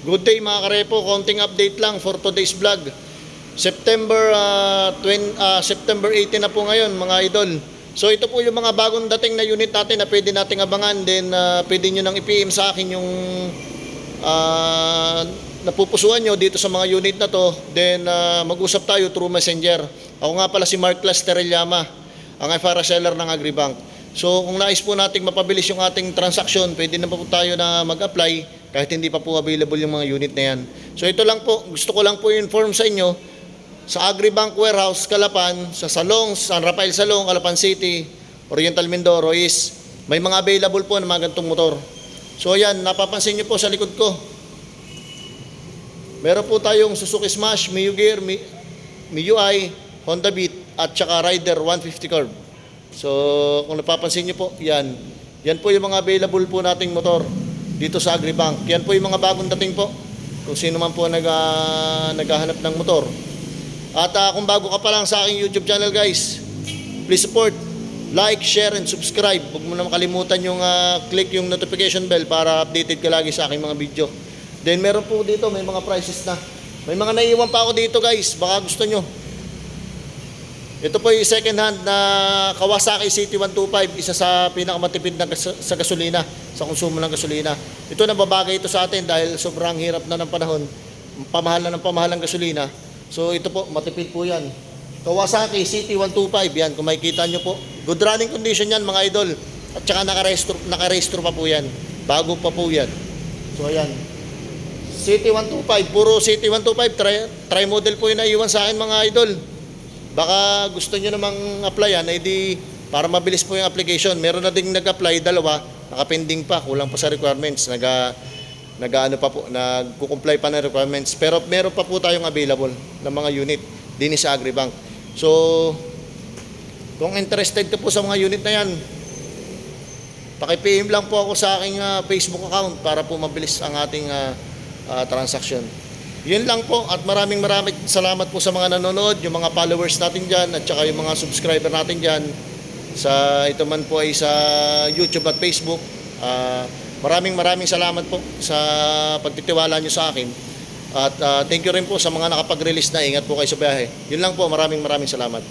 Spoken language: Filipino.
Good day mga karepo, konting update lang for today's vlog. September 18 na po ngayon mga idol. So ito po yung mga bagong dating na unit natin na pwede nating abangan. Then pwede nyo nang i-PM sa akin yung napupusuan nyo dito sa mga unit na to. Then mag-usap tayo through messenger. Ako nga pala si Mark Terellama, ang FR seller ng Agribank. So kung nais po nating mapabilis yung ating transaksyon, pwede na po tayo na mag-apply kahit hindi pa po available yung mga unit na yan. So ito lang po, gusto ko lang po inform sa inyo, sa Agribank Warehouse, Calapan, sa Salong, San Rafael Salong, Calapan City, Oriental Mindoro is may mga available po ng mga ganitong motor. So ayan, napapansin nyo po sa likod ko. Meron po tayong Suzuki Smash, Mio Gear, MIUI, Honda Beat, at saka Rider 150 Curve. So, kung napapansin nyo po, yan. Yan po yung mga available po nating motor dito sa Agribank. Yan po yung mga bagong dating po. Kung sino man po naghahanap ng motor. At kung bago ka pa lang sa aking YouTube channel guys, please support, like, share, and subscribe. Huwag mo na makalimutan yung click yung notification bell para updated ka lagi sa aking mga video. Then meron po dito, may mga prices na. May mga naiiwan pa ako dito guys, baka gusto nyo. Ito po yung second hand na Kawasaki CT125, isa sa pinakamatipid na sa gasolina, sa konsumo ng gasolina. Ito nababagay ito sa atin dahil sobrang hirap na ng panahon, pamahal na ng pamahal ng gasolina. So ito po, matipid po yan. Kawasaki CT125, yan, kung makikita nyo po. Good running condition yan mga idol. At saka nakarehistro pa po yan. Bago pa po yan. So ayan. CT125, puro CT125, try model po yung naiwan sa akin mga idol. Baka gusto nyo namang applyan, di para mabilis po yung application. Meron na ding nag-apply, dalawa, nakapending pa, kulang pa sa requirements, nagko-comply pa ng requirements. Pero meron pa po tayong available ng mga unit din sa Agribank. So, kung interested ka po sa mga unit na yan, paki-PM lang po ako sa aking Facebook account para po mabilis ang ating transaction. Yun lang po at maraming salamat po sa mga nanonood, yung mga followers natin dyan at saka yung mga subscriber natin dyan sa ito man po ay sa YouTube at Facebook. Maraming salamat po sa pagtitiwala nyo sa akin at thank you rin po sa mga nakapag-release na. Ingat po kayo sa biyahe. Yun lang po, maraming salamat.